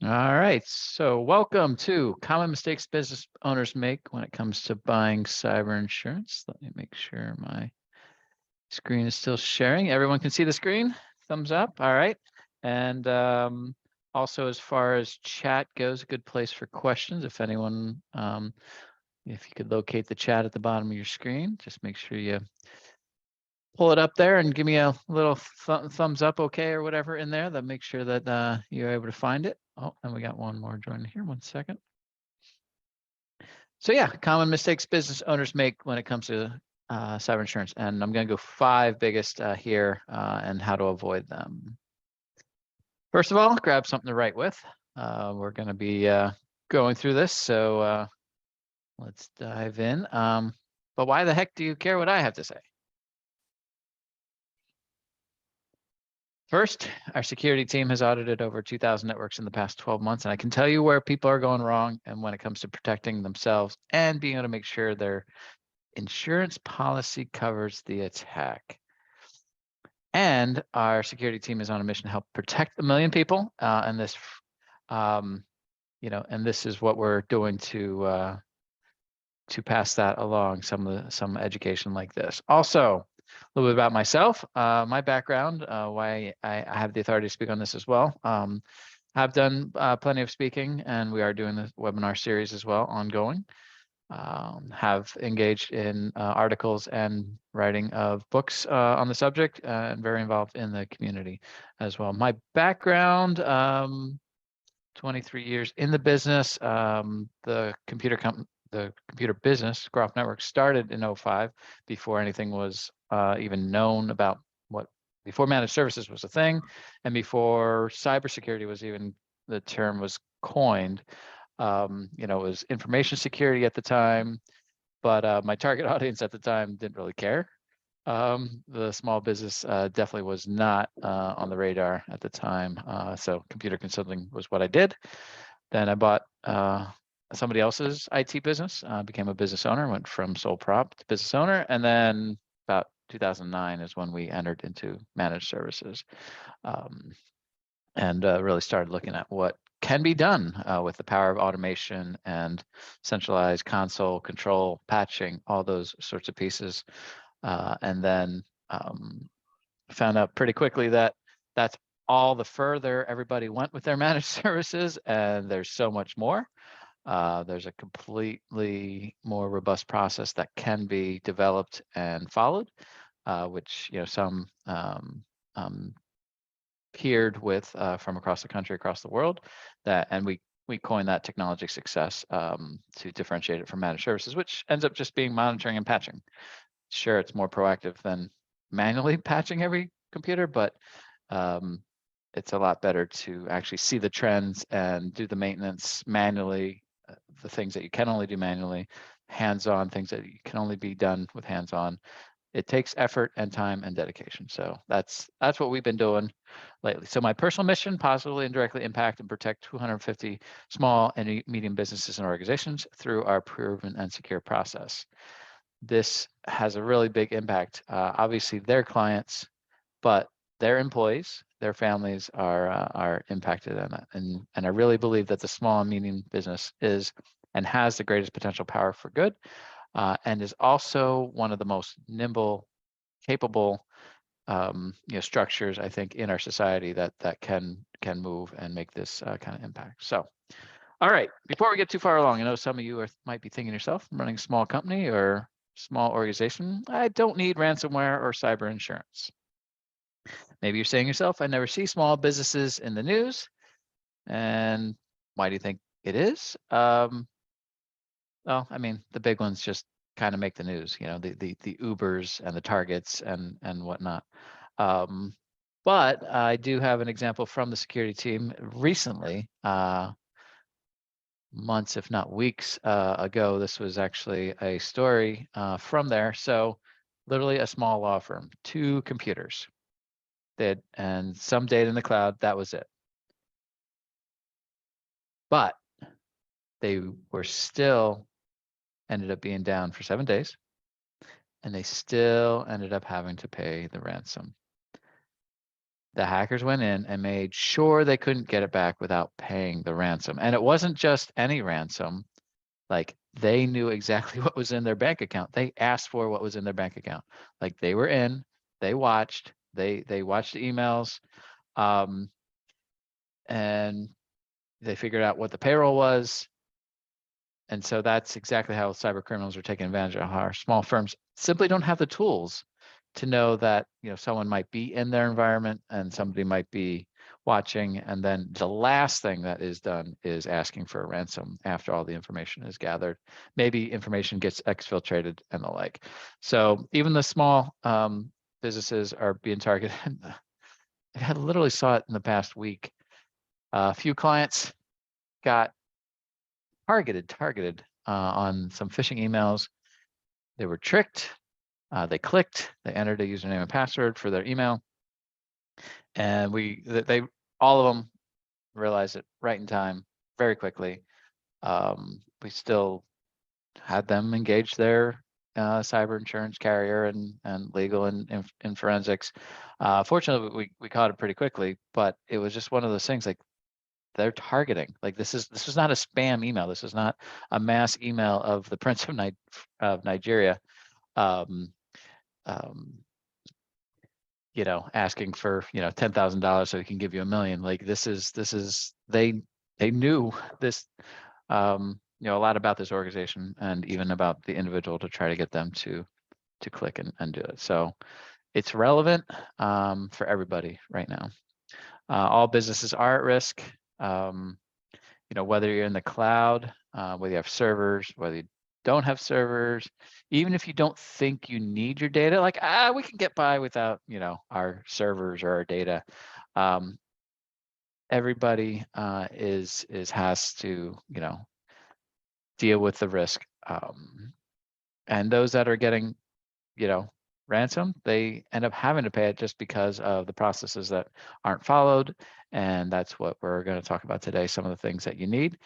All right, so welcome to common mistakes business owners make when it comes to buying cyber insurance. Let me make sure my screen is still sharing. Everyone can see the screen? Thumbs up. All right. And also, as far as chat goes, a good place for questions. If anyone, if you could locate the chat at the bottom of your screen, just make sure you pull it up there and give me a little thumbs up, okay, or whatever in there. That make sure that you're able to find it. Oh, and we got one more joining here. 1 second. So yeah, common mistakes business owners make when it comes to cyber insurance, and I'm going to go 5 biggest here and how to avoid them. First of all, grab something to write with. We're going to be going through this, so let's dive in. But why the heck do you care what I have to say? First, our security team has audited over 2,000 networks in the past 12 months, and I can tell you where people are going wrong and when it comes to protecting themselves and being able to make sure their insurance policy covers the attack. And our security team is on a mission to help protect 1 million people, and this, and this is what we're doing to pass that along. Some education like this. Also, a little bit about myself, my background, why I have the authority to speak on this as well. I've done plenty of speaking, and we are doing the webinar series as well, ongoing. Have engaged in articles and writing of books on the subject, and very involved in the community as well. My background, 23 years in the business. The computer business, Groff Network, started in 05 before anything was even known about before managed services was a thing, and before cybersecurity was even, the term was coined. It was information security at the time, but my target audience at the time didn't really care. The small business definitely was not on the radar at the time. So computer consulting was what I did. Then I bought somebody else's IT business, became a business owner, went from sole prop to business owner. And then about 2009 is when we entered into managed services, and really started looking at what can be done with the power of automation and centralized console control, patching, all those sorts of pieces. And then found out pretty quickly that that's all the further everybody went with their managed services, and there's so much more. There's a completely more robust process that can be developed and followed, which some peered with from across the country, across the world, and we coined that technology success to differentiate it from managed services, which ends up just being monitoring and patching. Sure, it's more proactive than manually patching every computer, but it's a lot better to actually see the trends and do the maintenance manually, the things that you can only do manually, hands-on things that you can only be done with hands-on. It takes effort and time and dedication. So that's what we've been doing lately. So my personal mission: positively and directly impact and protect 250 small and medium businesses and organizations through our proven and secure process. This has a really big impact. Obviously, their clients, but their employees, their families are impacted in that. And I really believe that the small and medium business is and has the greatest potential power for good, and is also one of the most nimble, capable structures, I think, in our society that can move and make this kind of impact. So, all right, before we get too far along, I know some of you might be thinking yourself, I'm running a small company or small organization, I don't need ransomware or cyber insurance. Maybe you're saying yourself, I never see small businesses in the news. And why do you think it is? Well, I mean, the big ones just kind of make the news, the Ubers and the Targets and whatnot. But I do have an example from the security team recently, months, if not weeks ago. This was actually a story from there. So literally a small law firm, 2 computers, and some data in the cloud, that was it. But they were still ended up being down for 7 days, and they still ended up having to pay the ransom. The hackers went in and made sure they couldn't get it back without paying the ransom. And it wasn't just any ransom. Like, they knew exactly what was in their bank account. They asked for what was in their bank account. Like, they were in, they watched, they watched the emails, and they figured out what the payroll was. And so that's exactly how cyber criminals are taking advantage of our small firms simply don't have the tools to know that, you know, someone might be in their environment and somebody might be watching. And then the last thing that is done is asking for a ransom after all the information is gathered. Maybe information gets exfiltrated and the like. So even the small businesses are being targeted. I literally saw it in the past week. A few clients got targeted on some phishing emails. They were tricked. They clicked. They entered a username and password for their email, and they all of them realized it right in time, very quickly. We still had them engage their cyber insurance carrier and legal and in forensics. Fortunately, we caught it pretty quickly, but it was just one of those things like they're targeting. Like this was not a spam email. This is not a mass email of the Prince of Nigeria, you know, asking for, you know, $10,000 so he can give you $1 million. Like this is they knew this, you know, a lot about this organization and even about the individual to try to get them to click and do it. So it's relevant for everybody right now. All businesses are at risk. You know, whether you're in the cloud, whether you have servers, whether you don't have servers, even if you don't think you need your data, like, we can get by without, you know, our servers or our data. Everybody has to, you know, deal with the risk. And those that are getting, you know, ransom, they end up having to pay it just because of the processes that aren't followed. And that's what we're going to talk about today. Some of the things that you need.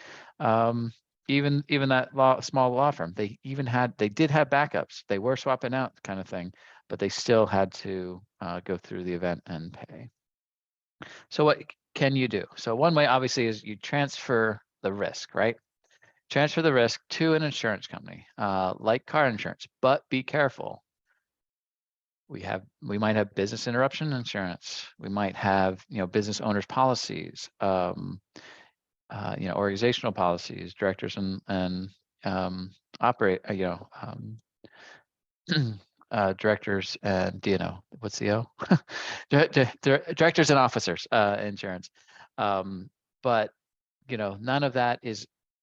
Even that small law firm, they did have backups. They were swapping out kind of thing, but they still had to go through the event and pay. So what can you do? So one way obviously is you transfer the risk, right? Transfer the risk to an insurance company, like car insurance, but be careful. We might have business interruption insurance. We might have, you know, business owners policies, you know, organizational policies, directors and operate, you know, directors and what's the O? Directors and officers insurance. But you know, none of that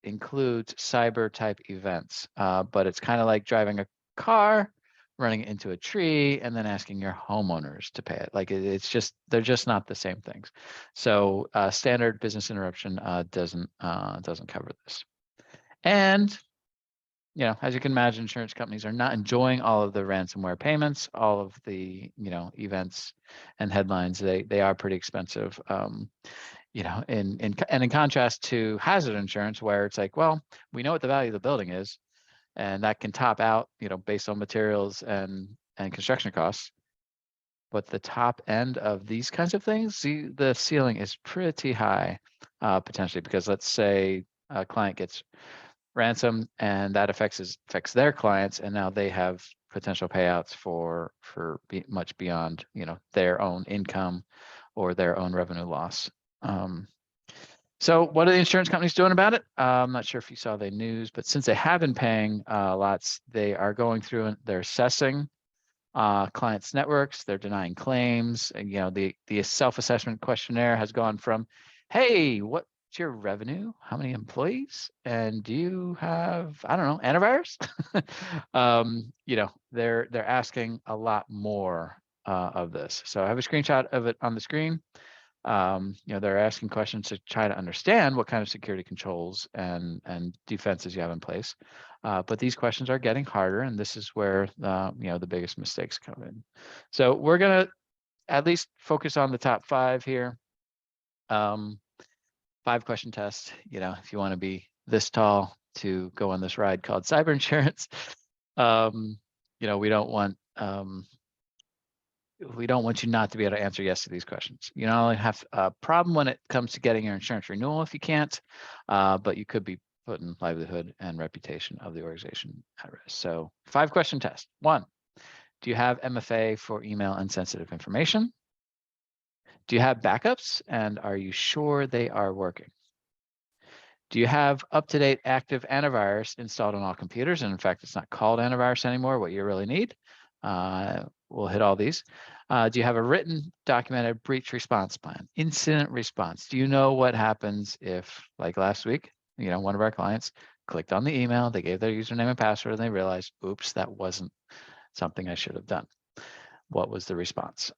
includes cyber type events. But it's kind of like driving a car, running it into a tree, and then asking your homeowners to pay it. Like they're just not the same things. So standard business interruption doesn't cover this. And you know, as you can imagine, insurance companies are not enjoying all of the ransomware payments, all of the, you know, events and headlines. They are pretty expensive. You know, in contrast to hazard insurance, where it's like, well, we know what the value of the building is, and that can top out, you know, based on materials and construction costs. But the top end of these kinds of things, the ceiling is pretty high, potentially, because let's say a client gets ransom and that affects their clients, and now they have potential payouts for much beyond, you know, their own income or their own revenue loss. So what are the insurance companies doing about it? I'm not sure if you saw the news, but since they have been paying lots, they are going through and they're assessing clients' networks. They're denying claims, and you know, the self-assessment questionnaire has gone from, hey, what's your revenue? How many employees? And do you have, I don't know, antivirus? You know, they're asking a lot more of this. So I have a screenshot of it on the screen. You know, they're asking questions to try to understand what kind of security controls and defenses you have in place. But these questions are getting harder, and this is where you know, the biggest mistakes come in. So we're gonna at least focus on the top 5 here. 5-question test. You know, if you want to be this tall to go on this ride called cyber insurance, you know, we don't want we don't want you not to be able to answer yes to these questions. You not only have a problem when it comes to getting your insurance renewal if you can't, but you could be putting livelihood and reputation of the organization at risk. So 5-question test. 1, do you have MFA for email and sensitive information? Do you have backups, and are you sure they are working? Do you have up-to-date active antivirus installed on all computers? And in fact, it's not called antivirus anymore, what you really need. We'll hit all these. Do you have a written, documented breach response plan? Incident response. Do you know what happens if, like last week, one of our clients clicked on the email, they gave their username and password, and they realized, oops, that wasn't something I should have done. What was the response?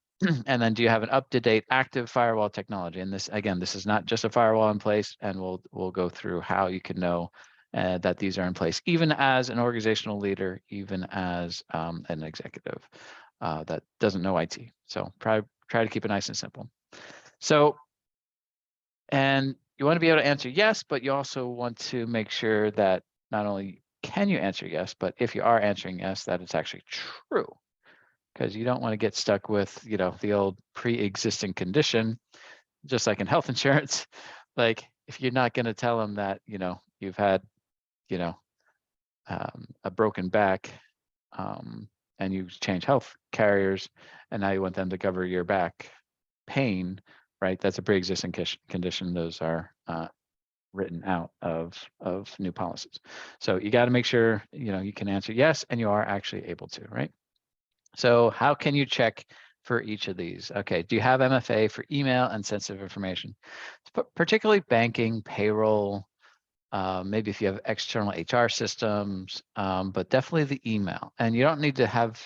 And then do you have an up-to-date active firewall technology? And this, again, this is not just a firewall in place, and we'll go through how you can know that these are in place, even as an organizational leader, even as an executive that doesn't know IT. So try to keep it nice and simple. So, and you want to be able to answer yes, but you also want to make sure that not only can you answer yes, but if you are answering yes, that it's actually true. Because you don't want to get stuck with, the old pre-existing condition, just like in health insurance. Like if you're not going to tell them that, you've had, a broken back, and you change health carriers, and now you want them to cover your back pain, right? That's a pre-existing condition. Those are written out of new policies. So you got to make sure, you can answer yes, and you are actually able to, right? So how can you check for each of these? Okay, do you have MFA for email and sensitive information? Particularly banking, payroll, maybe if you have external HR systems, but definitely the email. And you don't need to have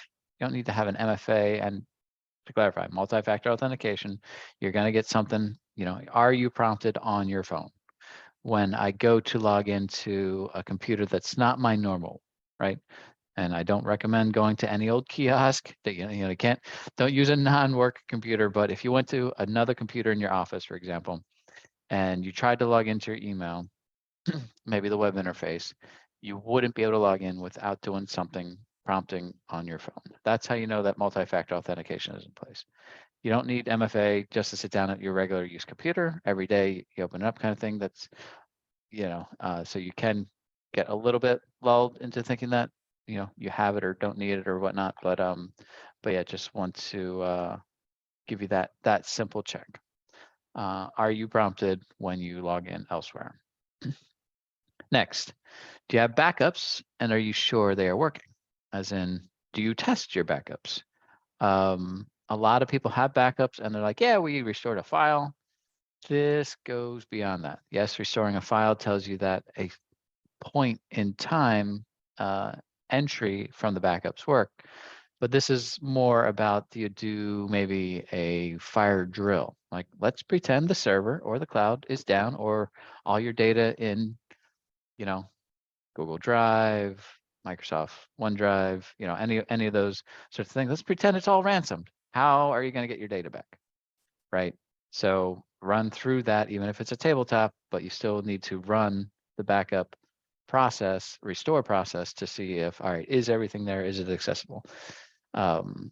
an MFA. And to clarify, multi-factor authentication, you're going to get something, are you prompted on your phone? When I go to log into a computer that's not my normal, right? And I don't recommend going to any old kiosk that you don't use a non-work computer. But if you went to another computer in your office, for example, and you tried to log into your email, maybe the web interface, you wouldn't be able to log in without doing something prompting on your phone. That's how you know that multi-factor authentication is in place. You don't need MFA just to sit down at your regular use computer every day. You open it up, kind of thing. That's so you can get a little bit lulled into thinking that you have it or don't need it or whatnot, but yeah, just want to give you that simple check. Are you prompted when you log in elsewhere? Next, do you have backups, and are you sure they are working? As in, do you test your backups? A lot of people have backups and they're like, yeah, we restored a file. This goes beyond that. Yes, restoring a file tells you that a point in time entry from the backups work, but this is more about, do you do maybe a fire drill? Like, let's pretend the server or the cloud is down, or all your data in, Google Drive, Microsoft OneDrive, any of those sorts of things. Let's pretend it's all ransomed. How are you going to get your data back, right? So run through that, even if it's a tabletop, but you still need to run the backup process, restore process, to see if, all right, is everything there? Is it accessible? Some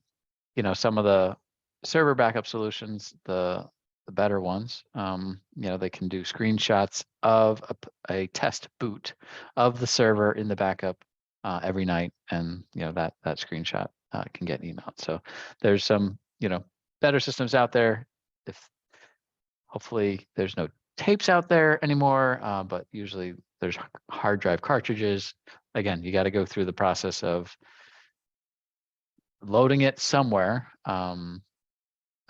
of the server backup solutions, the better ones, they can do screenshots of a test boot of the server in the backup every night, and that screenshot can get emailed. So there's some better systems out there. If hopefully there's no tapes out there anymore, but usually there's hard drive cartridges. Again, you got to go through the process of loading it somewhere.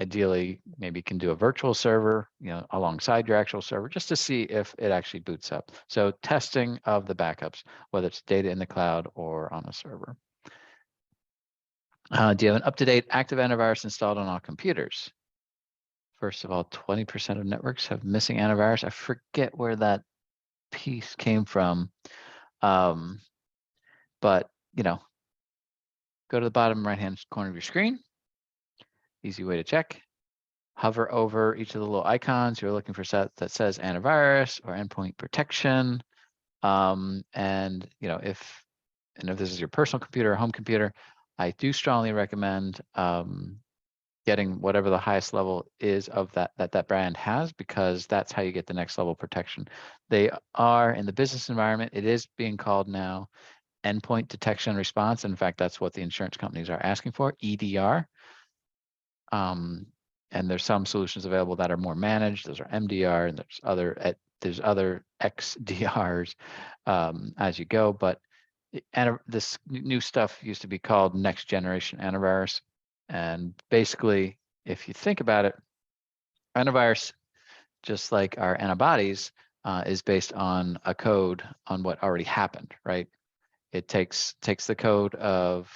Ideally, maybe you can do a virtual server, alongside your actual server, just to see if it actually boots up. So testing of the backups, whether it's data in the cloud or on a server. Do you have an up-to-date active antivirus installed on all computers? First of all, 20% of networks have missing antivirus. I forget where that piece came from, but go to the bottom right-hand corner of your screen. Easy way to check. Hover over each of the little icons you're looking for that says antivirus or endpoint protection. And if this is your personal computer or home computer, I do strongly recommend getting whatever the highest level is of that brand has, because that's how you get the next level protection. They are in the business environment. It is being called now endpoint detection and response. In fact, that's what the insurance companies are asking for, EDR. And there's some solutions available that are more managed. Those are MDR, and there's other XDRs as you go. But this new stuff used to be called next generation antivirus. And basically, if you think about it, antivirus, just like our antibodies, is based on a code on what already happened, right? It takes the code of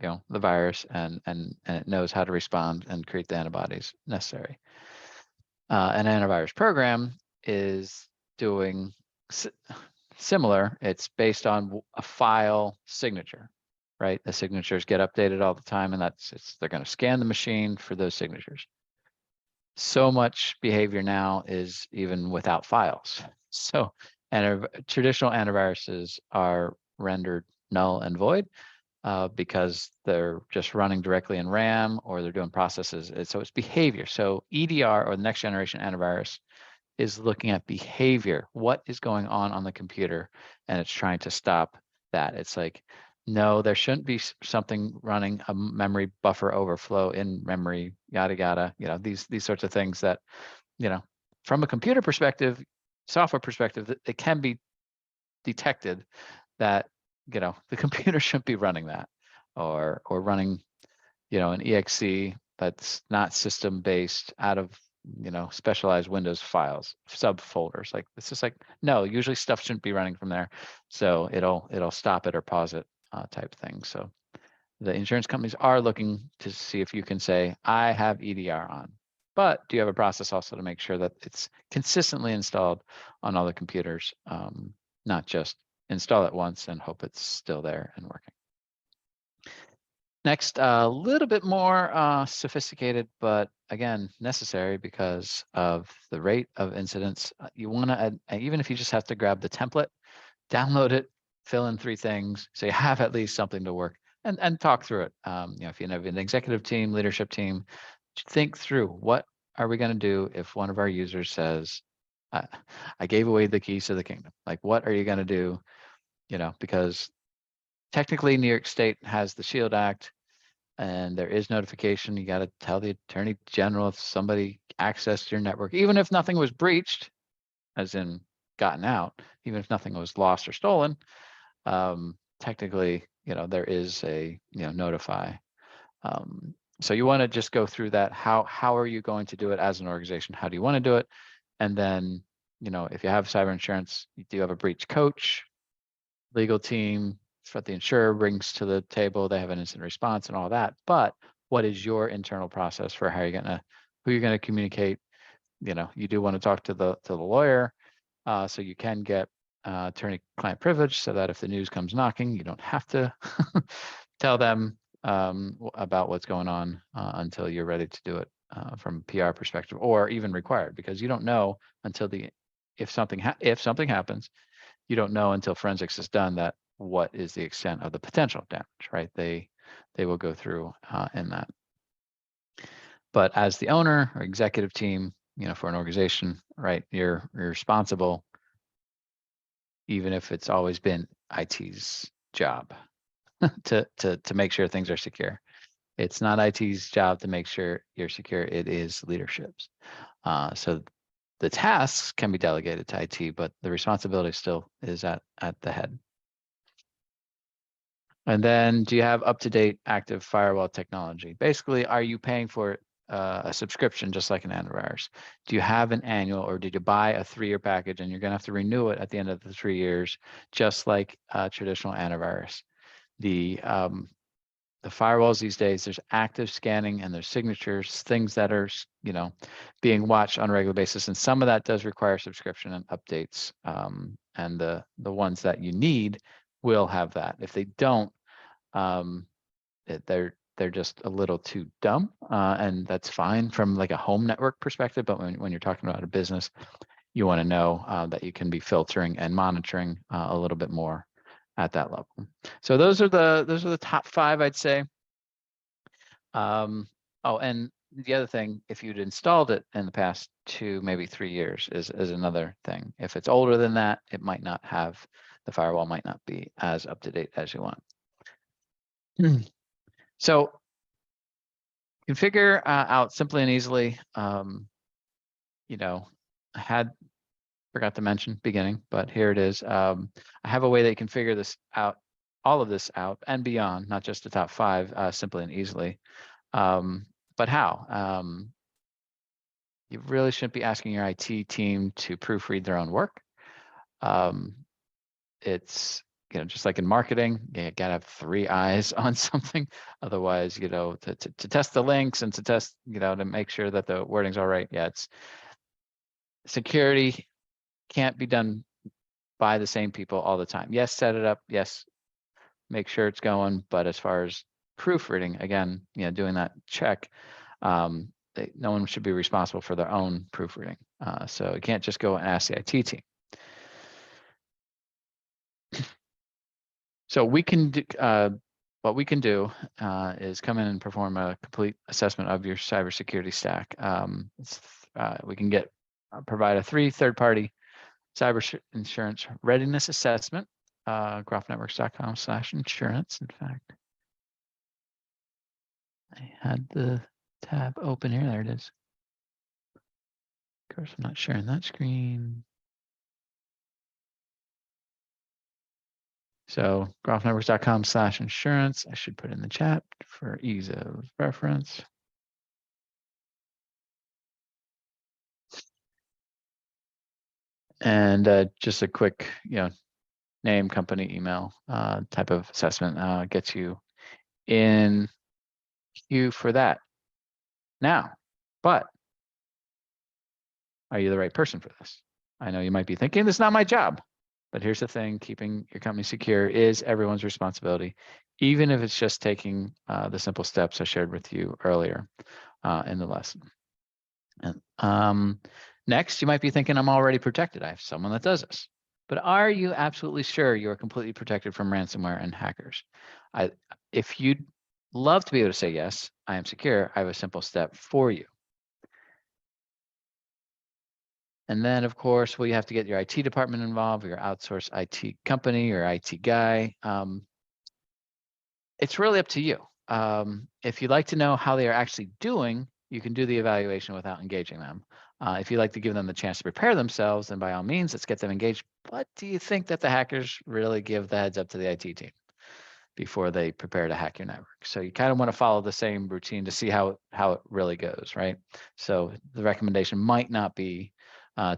the virus and it knows how to respond and create the antibodies necessary. An antivirus program is doing similar. It's based on a file signature, right? The signatures get updated all the time, and they're going to scan the machine for those signatures. So much behavior now is even without files. So traditional antiviruses are rendered null and void because they're just running directly in RAM, or they're doing processes. So it's behavior. So EDR, or the next generation antivirus, is looking at behavior. What is going on the computer? And it's trying to stop that. It's like, no, there shouldn't be something running a memory buffer overflow in memory, yada, yada, these sorts of things that, from a computer perspective, software perspective, it can be detected that, the computer shouldn't be running that, or running, an exe that's not system based out of, specialized Windows files, subfolders. Like, it's just like, no, usually stuff shouldn't be running from there. So it'll stop it or pause it, type thing. So the insurance companies are looking to see if you can say, I have EDR on, but do you have a process also to make sure that it's consistently installed on all the computers, not just install it once and hope it's still there and working. Next, a little bit more sophisticated, but again, necessary because of the rate of incidents. You want to, even if you just have to grab the template, download it, fill in 3 things, so you have at least something to work and talk through it. If you have an executive team, leadership team, think through, what are we going to do if one of our users says, I gave away the keys to the kingdom? Like, what are you going to do? Because technically New York State has the SHIELD Act, and there is notification. You got to tell the Attorney General if somebody accessed your network, even if nothing was breached, as in gotten out, even if nothing was lost or stolen. Technically, there is a notify. So you want to just go through that. How are you going to do it as an organization? How do you want to do it? And then, if you have cyber insurance, you do have a breach coach, legal team. It's what the insurer brings to the table. They have an instant response and all that. But what is your internal process for who you're gonna communicate? You do want to talk to the lawyer, so you can get attorney-client privilege, so that if the news comes knocking, you don't have to tell them about what's going on until you're ready to do it from a PR perspective, or even required, because you don't know until if something happens, you don't know until forensics is done that what is the extent of the potential damage, right? They will go through in that. But as the owner or executive team, for an organization, right, you're responsible, even if it's always been IT's job to make sure things are secure. It's not IT's job to make sure you're secure. It is leadership's. So the tasks can be delegated to IT, but the responsibility still is at the head. And then, do you have up-to-date active firewall technology? Basically, are you paying for a subscription just like an antivirus? Do you have an annual, or did you buy a 3-year package and you're going to have to renew it at the end of the 3 years, just like traditional antivirus? The firewalls these days, there's active scanning and there's signatures, things that are being watched on a regular basis, and some of that does require subscription and updates. And the ones that you need will have that. If they don't, they're just a little too dumb, and that's fine from like a home network perspective. But when you're talking about a business, you want to know that you can be filtering and monitoring a little bit more at that level. So those are the top 5, I'd say. Oh, and the other thing, if you'd installed it in the past 2, maybe 3 years is another thing. If it's older than that, it might not have, the firewall might not be as up to date as you want. So configure out simply and easily. You know, I forgot to mention beginning, but here it is. I have a way that you can figure this out, all of this out and beyond, not just the top 5, simply and easily. But how? You really shouldn't be asking your IT team to proofread their own work. It's, just like in marketing, you gotta have 3 eyes on something. Otherwise, to test the links and to test, to make sure that the wording's all right. Yeah, it's security can't be done by the same people all the time. Yes, set it up. Yes, make sure it's going. But as far as proofreading, again, doing that check, no one should be responsible for their own proofreading. So you can't just go and ask the IT team. So we can do, what we can do is come in and perform a complete assessment of your cybersecurity stack. We can provide a 3 third-party cyber insurance readiness assessment, groffnetworks.com/insurance. In fact, I had the tab open here. There it is. Of course, I'm not sharing that screen. So groffnetworks.com/insurance. I should put in the chat for ease of reference. And just a quick, name, company, email type of assessment gets you in queue for that. Now, but are you the right person for this? I know you might be thinking, this is not my job. But here's the thing, keeping your company secure is everyone's responsibility, even if it's just taking the simple steps I shared with you earlier in the lesson. And next, you might be thinking, I'm already protected. I have someone that does this. But are you absolutely sure you are completely protected from ransomware and hackers? If you'd love to be able to say, yes, I am secure, I have a simple step for you. And then, of course, you have to get your IT department involved, your outsourced IT company or IT guy. It's really up to you. If you'd like to know how they are actually doing, you can do the evaluation without engaging them. If you'd like to give them the chance to prepare themselves, then by all means, let's get them engaged. But do you think that the hackers really give the heads up to the IT team before they prepare to hack your network? So you kind of want to follow the same routine to see how it really goes, right? So the recommendation might not be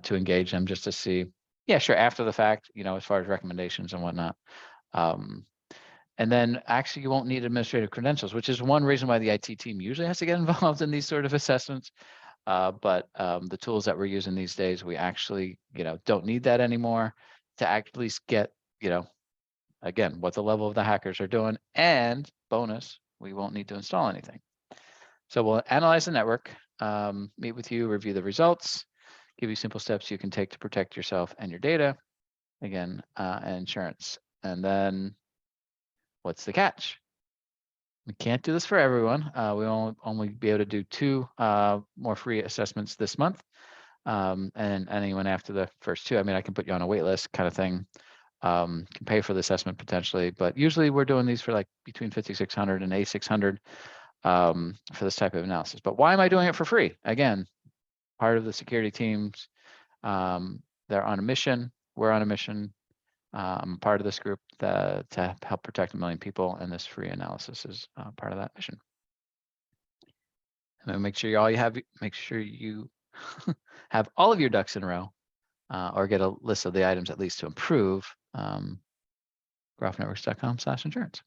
to engage them, just to see, yeah, sure, after the fact, as far as recommendations and whatnot. And then actually you won't need administrative credentials, which is one reason why the IT team usually has to get involved in these sort of assessments. But the tools that we're using these days, we actually, don't need that anymore to at least get, again, what the level of the hackers are doing. And bonus, we won't need to install anything. So we'll analyze the network, meet with you, review the results, give you simple steps you can take to protect yourself and your data. Again, insurance. And then what's the catch? We can't do this for everyone. We only be able to do 2 more free assessments this month. And anyone after the first 2, I mean, I can put you on a wait list kind of thing. Can pay for the assessment potentially, but usually we're doing these for like between $5,600 and $8,600 for this type of analysis. But why am I doing it for free? Again, part of the security teams, they're on a mission. We're on a mission. I'm part of this group to help protect 1 million people, and this free analysis is part of that mission. And then make sure you have all of your ducks in a row, or get a list of the items at least to improve. groffnetworks.com/insurance.